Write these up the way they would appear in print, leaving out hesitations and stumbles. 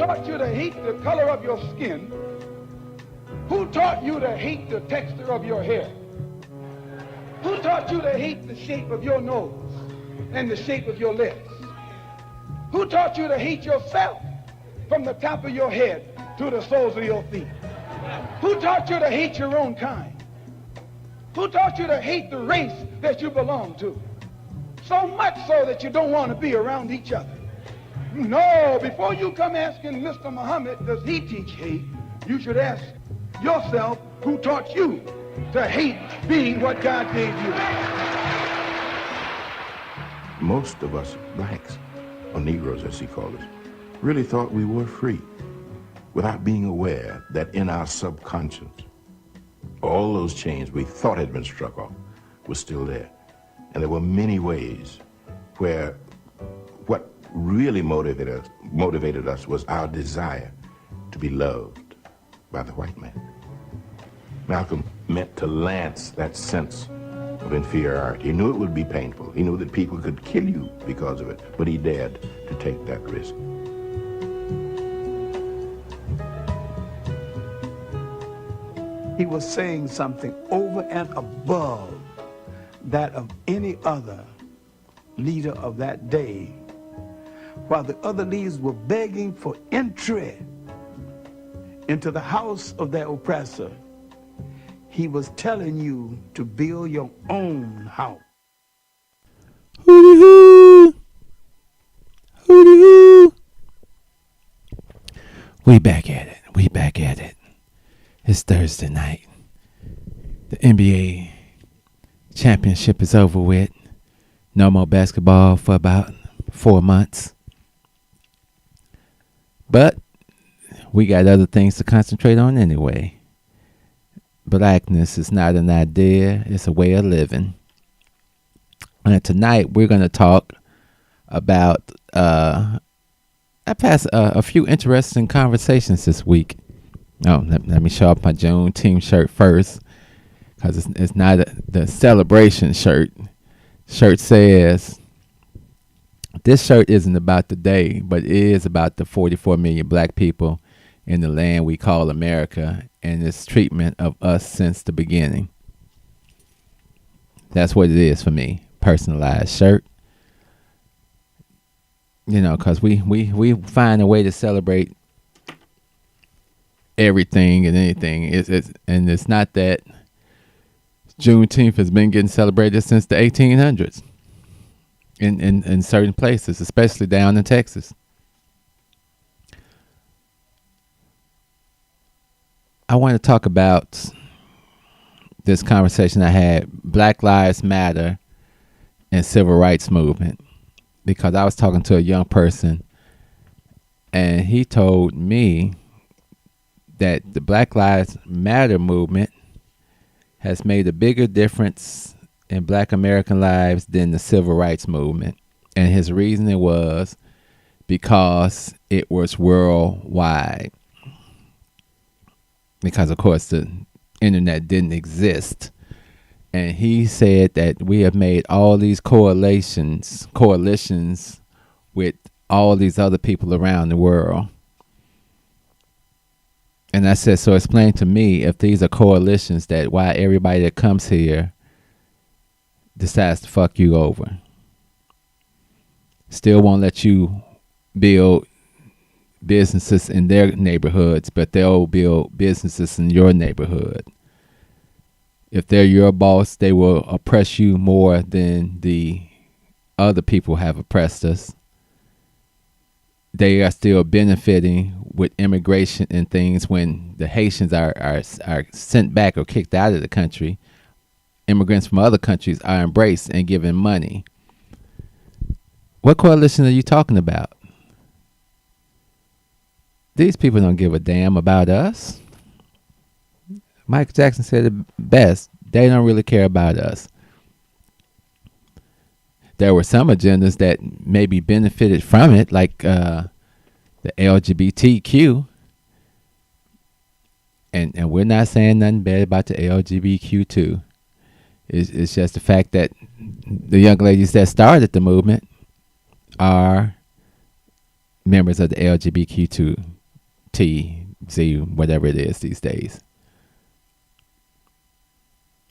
taught you to hate the color of your skin? Who taught you to hate the texture of your hair? Who taught you to hate the shape of your nose and the shape of your lips? Who taught you to hate yourself from the top of your head to the soles of your feet? Who taught you to hate your own kind? Who taught you to hate the race that you belong to? So much so that you don't want to be around each other. No, before you come asking Mr. Muhammad, does he teach hate? You should ask yourself, who taught you to hate being what God gave you? Most of us blacks, or Negroes as he called us, really thought we were free without being aware that in our subconscious, all those chains we thought had been struck off were still there. And there were many ways where what really motivated us was our desire to be loved by the white man. Malcolm meant to lance that sense of inferiority. He knew it would be painful. He knew that people could kill you because of it, but he dared to take that risk. He was saying something over and above that of any other leader of that day, while the other leaders were begging for entry into the house of their oppressor. He was telling you to build your own house. Hooty-hoo! Hooty-hoo! We back at it. We back at it. It's Thursday night. The NBA championship is over with. No more basketball for about 4 months. But we got other things to concentrate on anyway. Blackness is not an idea, it's a way of living. And tonight we're going to talk about, I passed a few interesting conversations this week. Oh, let me show off my Juneteenth shirt first, because it's not the celebration shirt. Shirt says, this shirt isn't about the day, but it is about the 44 million black people in the land we call America and its treatment of us since the beginning. That's what it is for me. Personalized shirt. You know, because we find a way to celebrate everything and anything. It's not that Juneteenth has been getting celebrated since the 1800s in certain places, especially down in Texas. I want to talk about this conversation I had, Black Lives Matter and Civil Rights Movement, because I was talking to a young person and he told me that the Black Lives Matter movement has made a bigger difference in black American lives than the Civil Rights Movement. And his reasoning was because it was worldwide. Because, of course, the internet didn't exist. And he said that we have made all these coalitions with all these other people around the world. And I said, so explain to me, if these are coalitions, that why everybody that comes here decides to fuck you over. Still won't let you build businesses in their neighborhoods, but they'll build businesses in your neighborhood. If they're your boss, they will oppress you more than the other people have oppressed us. They are still benefiting with immigration and things when the Haitians are sent back or kicked out of the country. Immigrants from other countries are embraced and given money. What coalition are you talking about? These people don't give a damn about us. Michael Jackson said it best. They don't really care about us. There were some agendas that maybe benefited from it, like the LGBTQ. And we're not saying nothing bad about the LGBTQ too. It's just the fact that the young ladies that started the movement are members of the LGBTQ2 T, Z, whatever it is these days.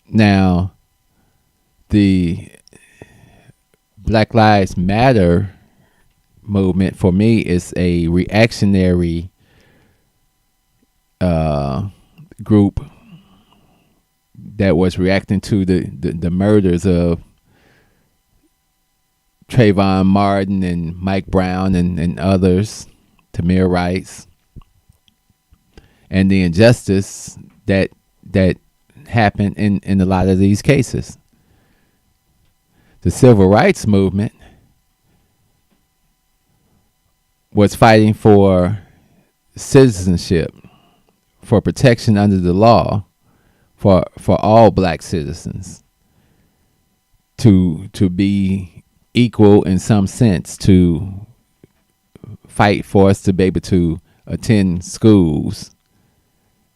Now, the Black Lives Matter movement for me is a reactionary group that was reacting to the murders of Trayvon Martin and Mike Brown and others, Tamir Rice, and the injustice that happened in a lot of these cases. The civil rights movement was fighting for citizenship, for protection under the law, for all black citizens to be equal in some sense, to fight for us to be able to attend schools,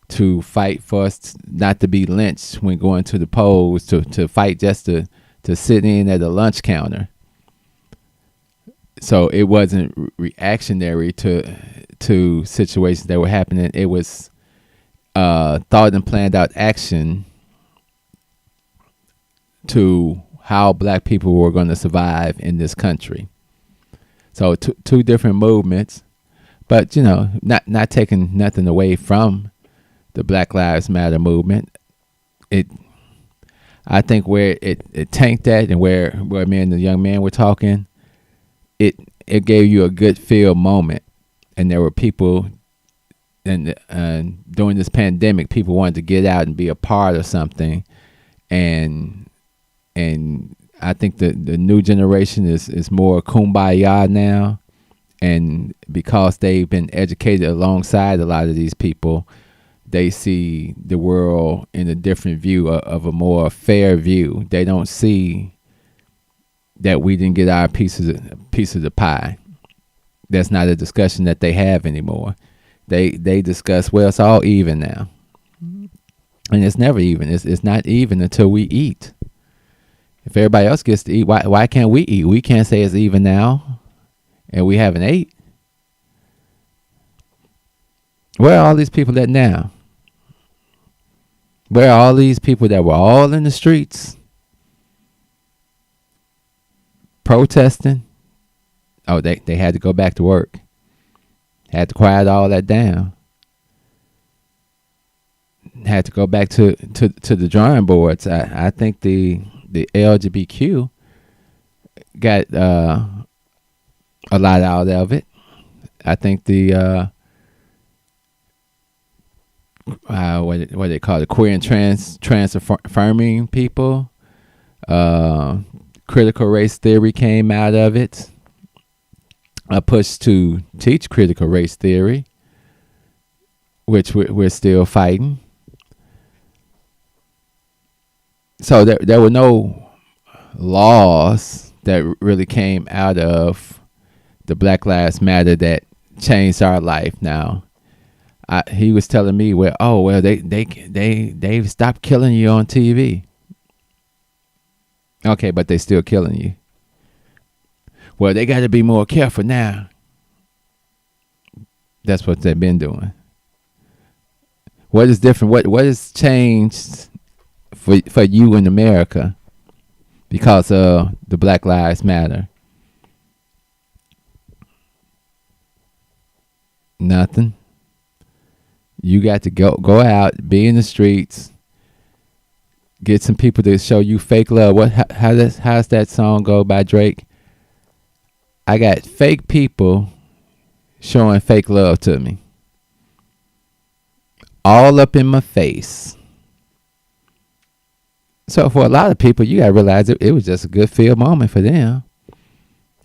to fight for us not to be lynched when going to the polls, to fight just to sit in at a lunch counter. So it wasn't reactionary to situations that were happening. It was thought and planned out action to how black people were going to survive in this country. So two different movements, but not taking nothing away from the Black Lives Matter movement. I think where it tanked at, and where me and the young man were talking, it gave you a good feel moment. And there were people, and during this pandemic, people wanted to get out and be a part of something. And I think the new generation is more kumbaya now. And because they've been educated alongside a lot of these people, they see the world in a different view, of a more fair view. They don't see that we didn't get our piece of the pie. That's not a discussion that they have anymore. They discuss, well, it's all even now. And it's never even. It's not even until we eat. If everybody else gets to eat, why can't we eat? We can't say it's even now, and we haven't ate. Where are all these people at now? Where are all these people that were all in the streets protesting? Oh, they had to go back to work. Had to quiet all that down. Had to go back to the drawing boards. I think the LGBTQ got a lot out of it. I think the what they call it, queer and trans affirming people, critical race theory came out of it. A push to teach critical race theory, which we're still fighting. So there were no laws that really came out of the Black Lives Matter that changed our life. Now, he was telling me, they've stopped killing you on TV. Okay, but they still killing you. Well, they got to be more careful now. That's what they've been doing. What is different? What has changed for you in America because of the Black Lives Matter? Nothing. You got to go out, be in the streets, get some people to show you fake love. How's that song go by Drake? I got fake people showing fake love to me. All up in my face. So for a lot of people, you got to realize it was just a good feel moment for them.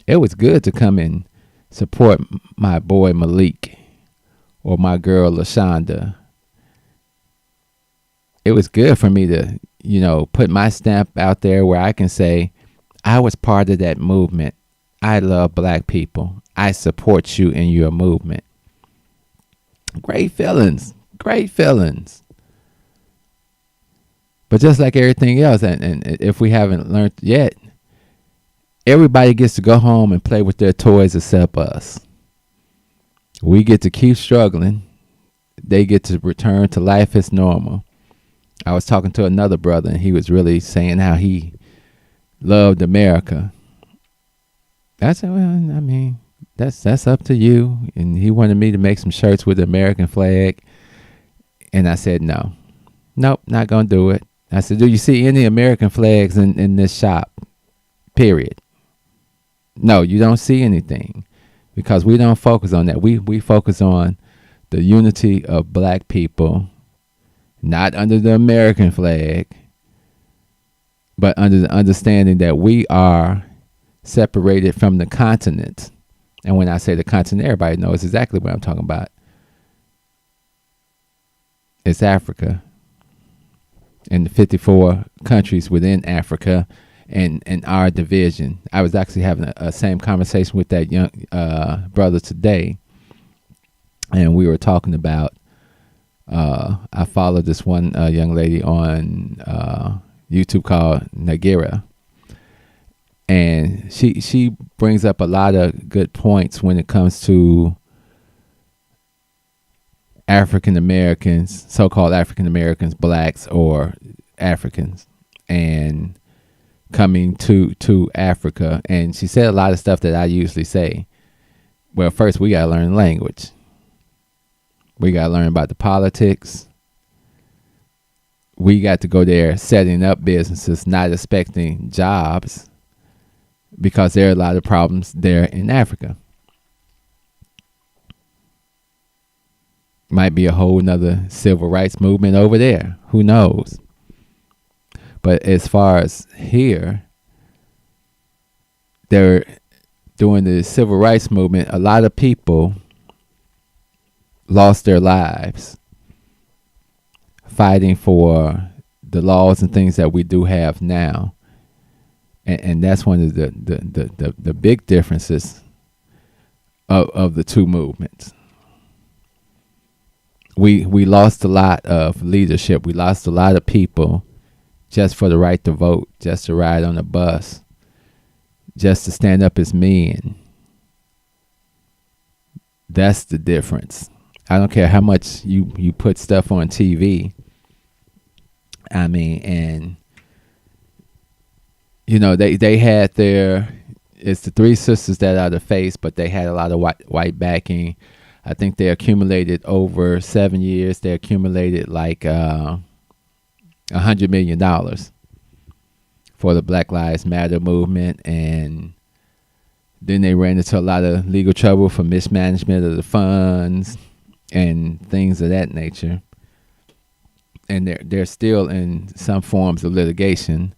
It was good to come and support my boy Malik or my girl LaShonda. It was good for me to, put my stamp out there where I can say, I was part of that movement. I love black people. I support you in your movement. Great feelings. Great feelings. But just like everything else, and if we haven't learned yet, everybody gets to go home and play with their toys except us. We get to keep struggling. They get to return to life as normal. I was talking to another brother, and he was really saying how he loved America. I said, well, I mean, that's up to you. And he wanted me to make some shirts with the American flag. And I said, nope, not going to do it. I said, do you see any American flags in this shop? Period. No, you don't see anything, because we don't focus on that. We focus on the unity of black people, not under the American flag, but under the understanding that we are separated from the continent. And when I say the continent, everybody knows exactly what I'm talking about. It's Africa and the 54 countries within Africa and our division. I was actually having a same conversation with that young brother today, and we were talking about, I followed this one young lady on YouTube called Nagira, and she brings up a lot of good points when it comes to African Americans, so-called African Americans, blacks or Africans, and coming to Africa. And she said a lot of stuff that I usually say. Well, first we gotta learn language. We gotta learn about the politics. We got to go there setting up businesses, not expecting jobs, because there are a lot of problems there in Africa. Might be a whole nother civil rights movement over there. Who knows? But as far as here, they're during the civil rights movement, a lot of people lost their lives fighting for the laws and things that we do have now. And that's one of the big differences of the two movements. We lost a lot of leadership. We lost a lot of people just for the right to vote, just to ride on a bus, just to stand up as men. That's the difference. I don't care how much you put stuff on TV. I mean, and you know, they had it's the three sisters that are the face, but they had a lot of white backing. I think they accumulated over 7 years. They accumulated like $100 million for the Black Lives Matter movement, and then they ran into a lot of legal trouble for mismanagement of the funds and things of that nature. And they're still in some forms of litigation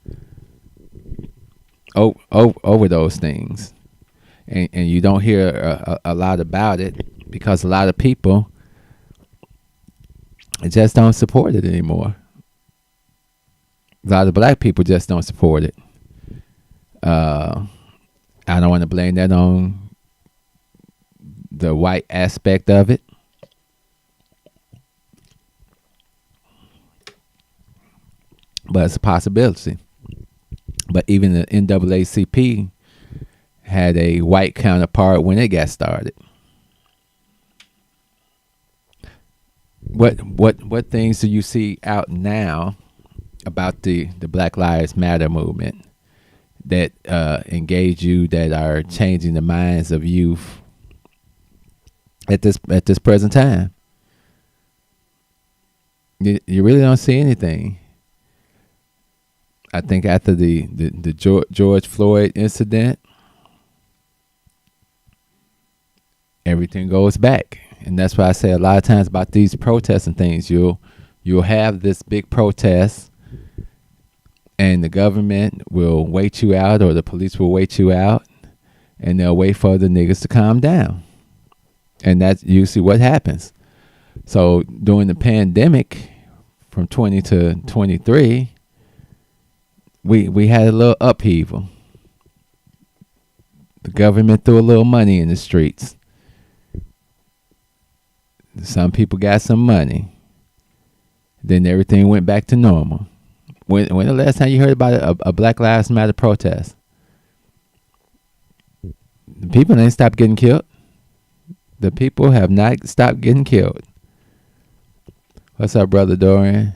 over those things, and you don't hear a lot about it because a lot of people just don't support it anymore. A lot of black people just don't support it. I don't want to blame that on the white aspect of it. But it's a possibility. But even the NAACP had a white counterpart when it got started. What things do you see out now about the Black Lives Matter movement that engage you, that are changing the minds of youth at this present time? You really don't see anything. I think after the George Floyd incident, everything goes back. And that's why I say a lot of times about these protests and things, you'll have this big protest and the government will wait you out, or the police will wait you out, and they'll wait for the niggas to calm down. And that's usually what happens. So during the pandemic from 20 to 23, we had a little upheaval. The government threw a little money in the streets. Some people got some money. Then everything went back to normal. When the last time you heard about a Black Lives Matter protest? The people didn't stop getting killed. The people have not stopped getting killed. What's up, brother Dorian?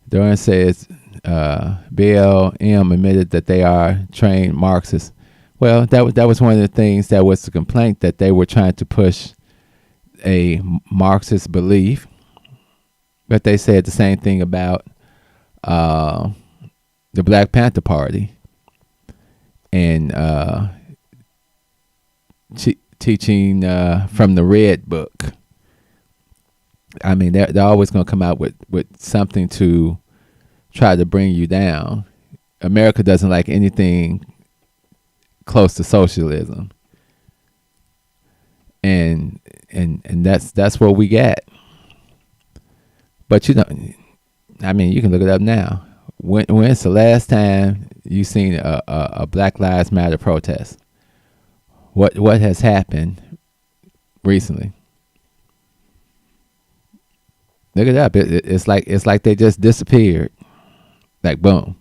Dorian says BLM admitted that they are trained Marxists. Well, that was one of the things that was the complaint, that they were trying to push a Marxist belief. But they said the same thing about the Black Panther Party and teaching from the Red Book. I mean, they're always going to come out with something to try to bring you down. America doesn't like anything close to socialism, and that's what we got. But I mean, you can look it up now. When's the last time you seen a Black Lives Matter protest? What has happened recently? Look it up. It's like they just disappeared. Like boom,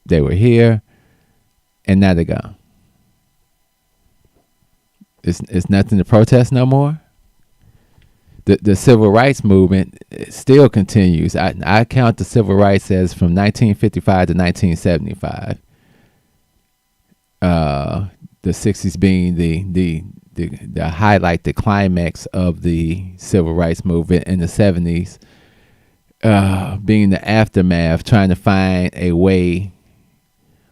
they were here, and now they're gone. It's nothing to protest no more. The civil rights movement still continues. I count the civil rights as from 1955 to 1975. The 60s being the highlight, the climax of the civil rights movement, in the 70s being the aftermath, trying to find a way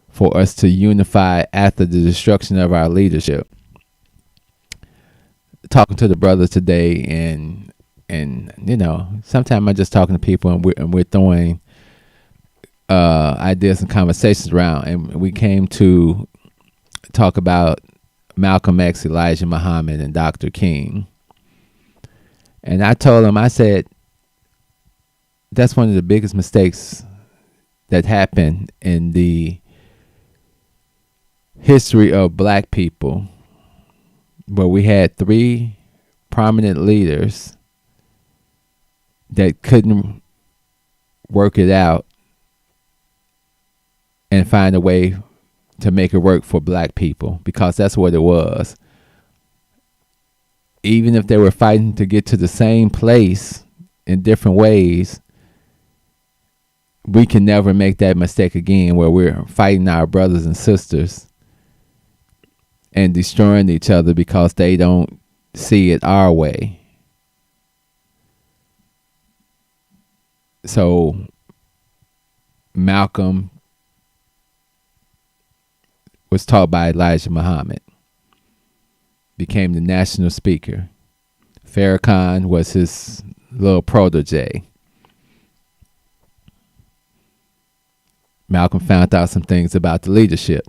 for us to unify after the destruction of our leadership. Talking to the brothers today, and sometimes I'm just talking to people, and we're throwing ideas and conversations around, and we came to talk about Malcolm X, Elijah Muhammad, and Dr. King. And I told him, I said, that's one of the biggest mistakes that happened in the history of black people, where we had three prominent leaders that couldn't work it out and find a way to make it work for black people, because that's what it was. Even if they were fighting to get to the same place in different ways, we can never make that mistake again, where we're fighting our brothers and sisters and destroying each other because they don't see it our way. So Malcolm was taught by Elijah Muhammad, became the national speaker. Farrakhan was his little protege. Malcolm found out some things about the leadership.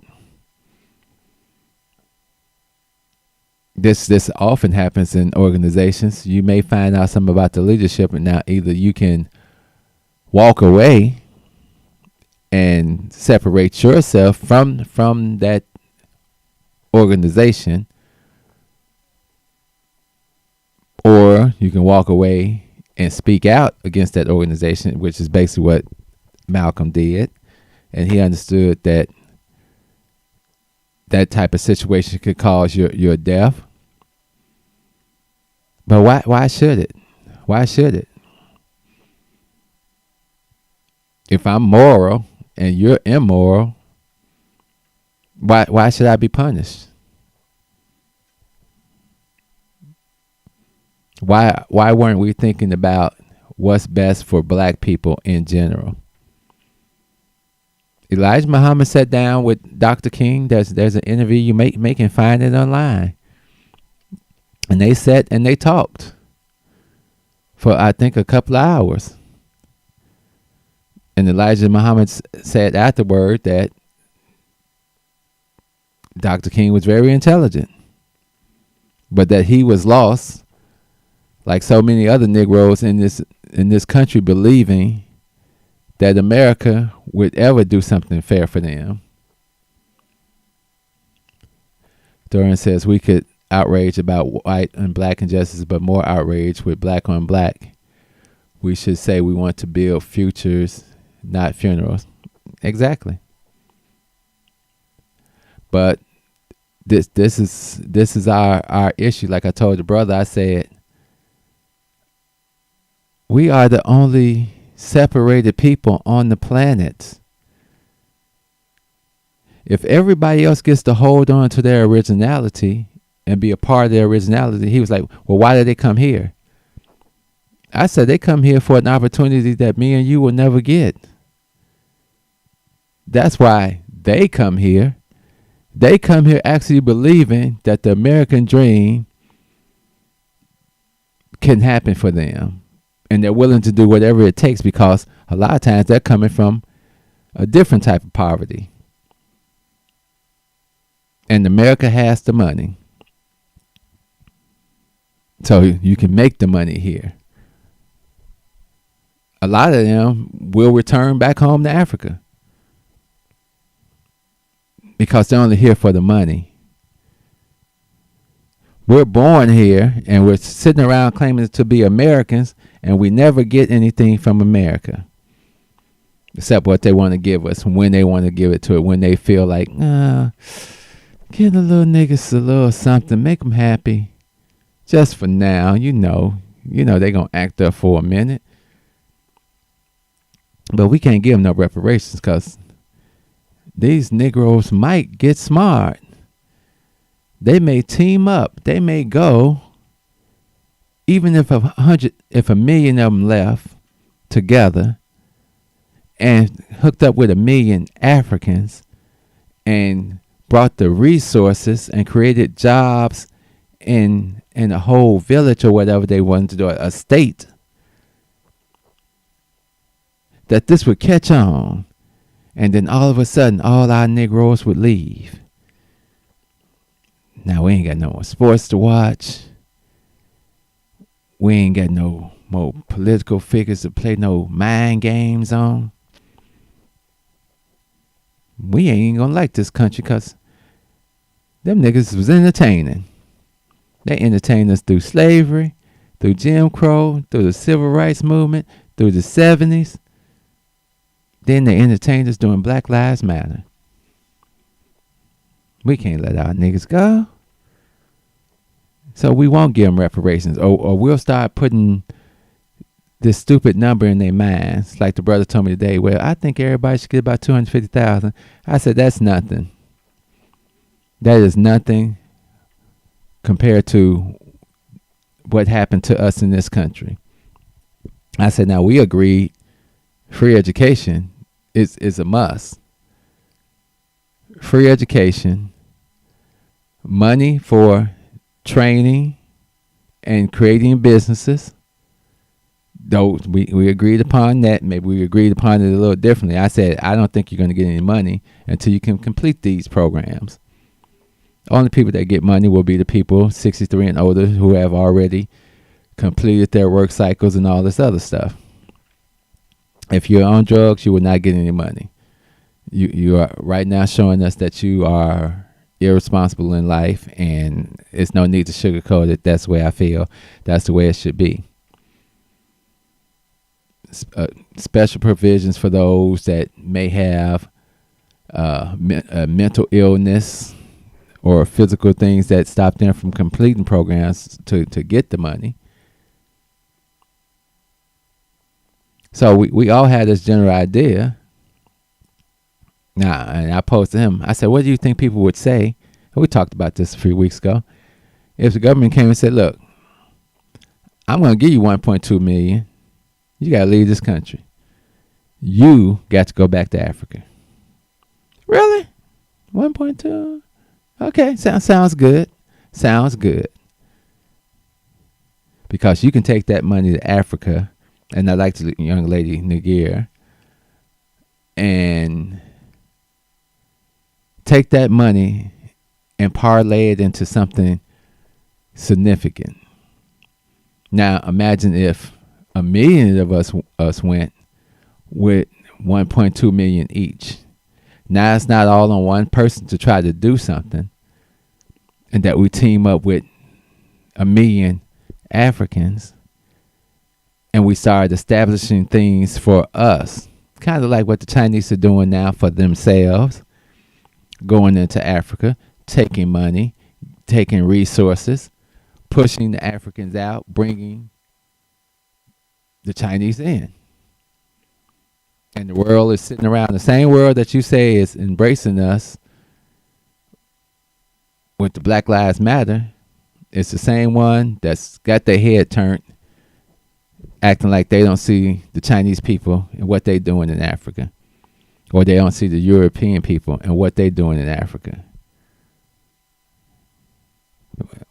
This often happens in organizations. You may find out something about the leadership, and now either you can walk away and separate yourself from that organization, or you can walk away and speak out against that organization, which is basically what Malcolm did. And he understood that that type of situation could cause your death. But why should it? Why should it? If I'm moral and you're immoral, why should I be punished? Why weren't we thinking about what's best for black people in general? Elijah Muhammad sat down with Dr. King. There's an interview you can find it online. And they sat and they talked for, I think, a couple of hours. And Elijah Muhammad said afterward that Dr. King was very intelligent, but that he was lost, like so many other Negroes in this country, believing that America would ever do something fair for them. Dorian says we could outrage about white and black injustice, but more outrage with black on black. We should say we want to build futures, not funerals. Exactly. But this is our issue. Like I told the brother, I said, we are the only separated people on the planet. If everybody else gets to hold on to their originality and be a part of their originality, he was like, well, why did they come here? I said, they come here for an opportunity that me and you will never get. That's why they come here. They come here actually believing that the American dream can happen for them. And they're willing to do whatever it takes because a lot of times they're coming from a different type of poverty. And America has the money. So you can make the money here. A lot of them will return back home to Africa because they're only here for the money. We're born here and we're sitting around claiming to be Americans, and we never get anything from America except what they want to give us when they want to give it to it, when they feel like, give the little niggas a little something, make them happy just for now. You know they're going to act up for a minute. But we can't give them no reparations because these Negroes might get smart. They may team up. They may go, even if a million of them left together and hooked up with 1 million Africans and brought the resources and created jobs in a whole village or whatever they wanted to do, a state, that this would catch on, and then all of a sudden all our Negroes would leave. Now we ain't got no more sports to watch. We ain't got no more political figures to play no mind games on. We ain't gonna like this country because them niggas was entertaining. They entertained us through slavery, through Jim Crow, through the Civil Rights Movement, through the 70s. Then they entertained us doing Black Lives Matter. We can't let our niggas go. So we won't give them reparations. Or we'll start putting this stupid number in their minds. Like the brother told me today, well, I think everybody should get about $250,000. I said, that's nothing. That is nothing compared to what happened to us in this country. I said, now we agreed free education is a must. Free education, money for training and creating businesses. Though we agreed upon that. Maybe we agreed upon it a little differently. I said, I don't think you're going to get any money until you can complete these programs. Only people that get money will be the people 63 and older who have already completed their work cycles and all this other stuff. If you're on drugs, you will not get any money. You are right now showing us that you are irresponsible in life, and it's no need to sugarcoat it. That's the way I feel. That's the way it should be. Special provisions for those that may have a mental illness or physical things that stop them from completing programs to get the money. So we all had this general idea. Now, and I posed to him, I said, what do you think people would say? And we talked about this a few weeks ago. If the government came and said, look, I'm going to give you 1.2 million. You got to leave this country. You got to go back to Africa. Really? 1.2? Okay, sounds good. Sounds good. Because you can take that money to Africa, and I like the young lady, Nigeria, and take that money and parlay it into something significant. Now, imagine if 1 million of us went with 1.2 million each. Now it's not all on one person to try to do something, and that we team up with 1 million Africans and we started establishing things for us, kind of like what the Chinese are doing now for themselves, going into Africa, taking money, taking resources, pushing the Africans out, bringing the Chinese in. And the world is sitting around, the same world that you say is embracing us with the Black Lives Matter. It's the same one that's got their head turned, acting like they don't see the Chinese people and what they're doing in Africa. Or they don't see the European people and what they're doing in Africa.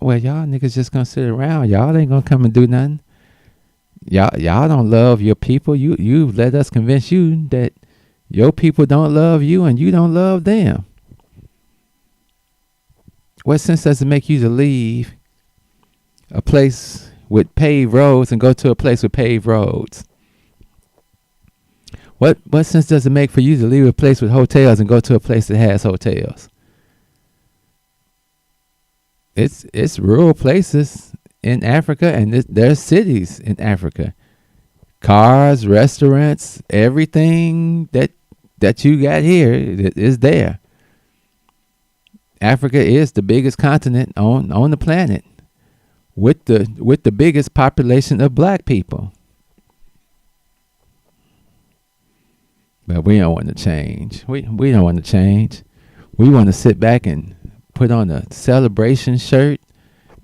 Well, y'all niggas just gonna sit around. Y'all ain't gonna come and do nothing. Y'all don't love your people. You let us convince you that your people don't love you and you don't love them. What sense does it make you to leave a place with paved roads and go to a place with paved roads? What sense does it make for you to leave a place with hotels and go to a place that has hotels? It's rural places in Africa, and there's cities in Africa. Cars, restaurants, everything that you got here is there. Africa is the biggest continent on the planet with the biggest population of black people. But we don't want to change. We don't want to change. We want to sit back and put on a celebration shirt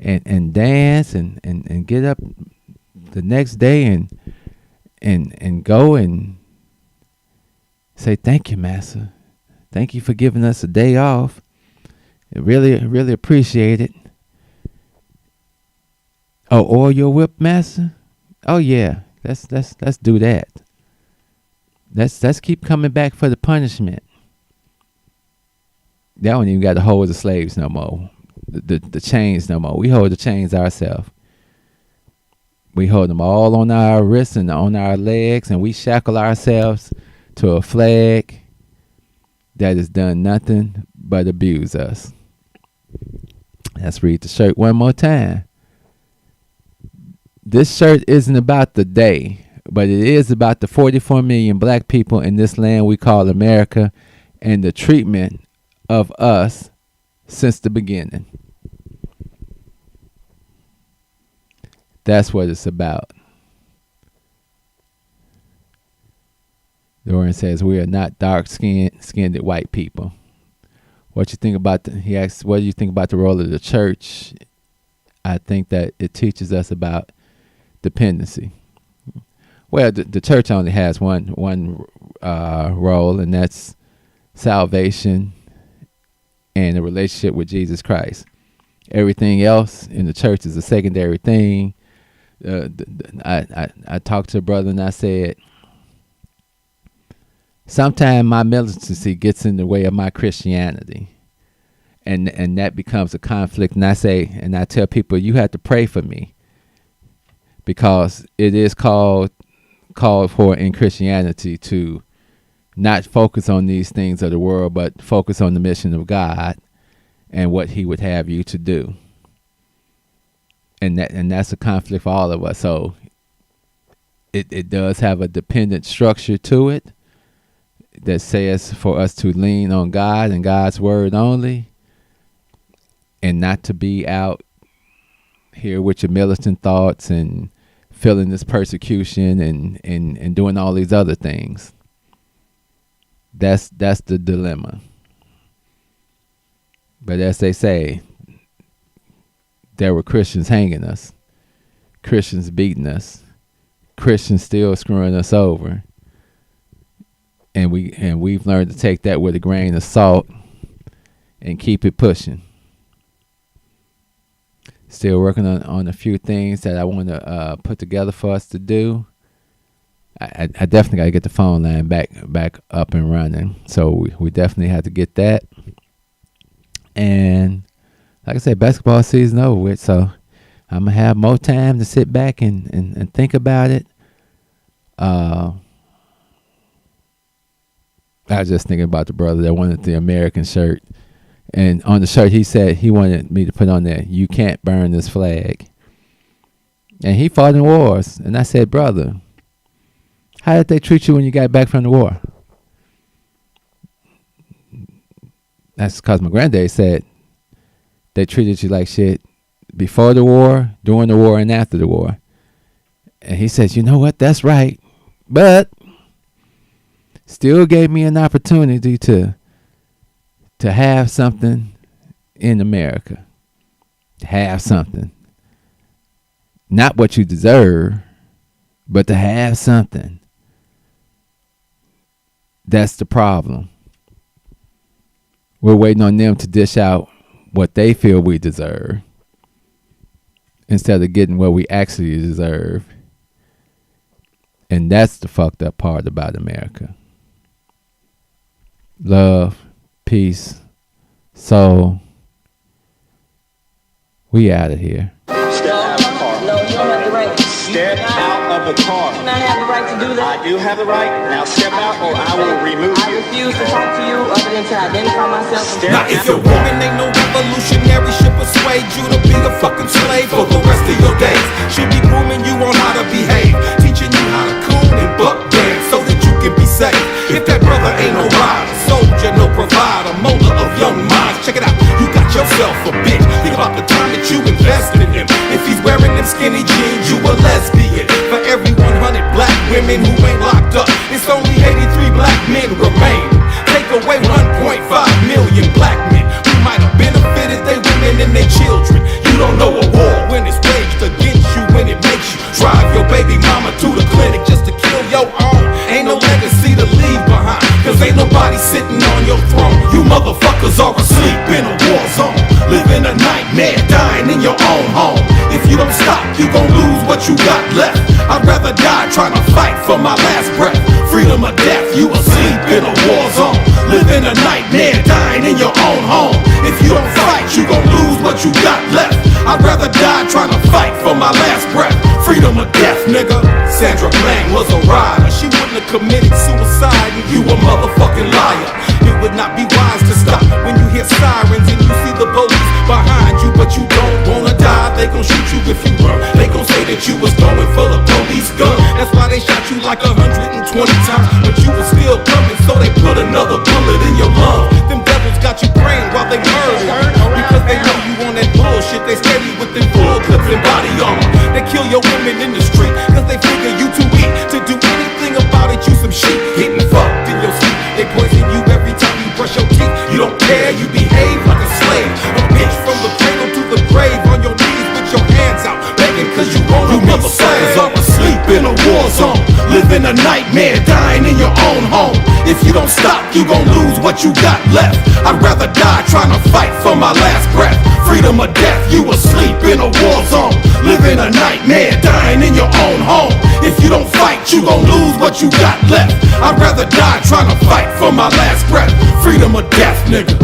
and dance and get up the next day and go and say, thank you, Master. Thank you for giving us a day off. I really appreciate it. Oh, oil your whip, Master? Oh yeah. Let's do that. Let's keep coming back for the punishment. They don't even got to hold the slaves no more. The chains no more. We hold the chains ourselves. We hold them all on our wrists and on our legs, and we shackle ourselves to a flag that has done nothing but abuse us. Let's read the shirt one more time. This shirt isn't about the day, but it is about the 44 million black people in this land we call America and the treatment of us since the beginning. That's what it's about. Dorian says we are not dark-skinned white people. What you think about he asks, what do you think about the role of the church? I think that it teaches us about dependency. Well, the church only has one role, and that's salvation and a relationship with Jesus Christ. Everything else in the church is a secondary thing. I talked to a brother and I said, sometimes my militancy gets in the way of my Christianity, and that becomes a conflict. And I tell people, you have to pray for me, because it is called for in Christianity to not focus on these things of the world, but focus on the mission of God and what He would have you to do. And that's a conflict for all of us. So it does have a dependent structure to it that says for us to lean on God and God's word only, and not to be out here with your militant thoughts and feeling this persecution and doing all these other things. That's the dilemma. But as they say, there were Christians hanging us, Christians beating us, Christians still screwing us over. And we've learned to take that with a grain of salt and keep it pushing. Still working on a few things that I want to put together for us to do. I definitely got to get the phone line back up and running. So we definitely have to get that. And like I said, basketball season over with, so I'm going to have more time to sit back and think about it. I was just thinking about the brother that wanted the American shirt. And on the shirt, he said he wanted me to put on there, "You can't burn this flag." And he fought in wars. And I said, brother, how did they treat you when you got back from the war? That's because my granddad said, they treated you like shit before the war, during the war, and after the war. And he says, you know what? That's right. But still gave me an opportunity to have something in America. To have something. Not what you deserve, but to have something. That's the problem. We're waiting on them to dish out what they feel we deserve instead of getting what we actually deserve. And that's the fucked up part about America. Love, peace, soul. We out of here. Step out of the car. No, you don't have the right. Step out of the car. You do not have the right to do that. I do have the right. Now step out or I will remove I you. refuse to talk to you other than to identify myself. Step Now if your woman ain't no revolutionary, she'll persuade you to be a fucking slave for the rest of your days. She'll be grooming you on how to behave, teaching you how to coon and buck dance so that you can be safe. If that brother ain't no rider, soldier, no provider, molder of young minds, check it out, you got yourself a bitch. Think about the time that you invested in him. If he's wearing them skinny jeans, you a lesbian. For every 100 black women who ain't locked up, it's only 83 black men remain. Take away 1.5 million black men who might have benefited they women and their children. You don't know a war when it's waged against you, when it makes you drive your baby mama to the clinic just to kill your own. Ain't no legacy to leave behind, cause ain't nobody sitting on your throne. You motherfuckers are asleep in a war zone, living a nightmare, dying in your own home. If you don't stop, you gon' lose what you got left. I'd rather die trying to fight for my last breath. Freedom or death, you asleep in a war zone, living a nightmare, dying in your own home. If you don't fight, you gon' lose what you got left. I'd rather die trying to fight for my last breath. Freedom or death, nigga. Sandra Bland was a rider. She wouldn't have committed suicide, and you a motherfucking liar. It would not be wise to stop when you hear sirens and you see the police behind you, but you don't wanna die. They gon' shoot you if you run. They gon' say that you was going for the police gun. That's why they shot you like 120 times, but you was still coming, so they put another bullet in your lung. Them devils got you praying while they murder, because they know you on that bullshit. They steady with them bull clips and body armor. They kill your women in the street, cause they figure you too weak to do anything about it. You some shit, getting fucked in your sleep. They poison you every time you brush your teeth. You don't care, you behave like a slave. A bitch from the cradle to the grave, on your knees with your hands out, begging cause you want to. You motherfuckers are asleep in a war zone, living a nightmare, dying in your own home. If you don't stop, you gon' lose what you got left. I'd rather die trying to fight for my last breath. Freedom or death, you asleep in a war zone, living a nightmare, dying in your own home. If you don't fight, you gon' lose what you got left. I'd rather die trying to fight for my last breath. Freedom or death, nigga.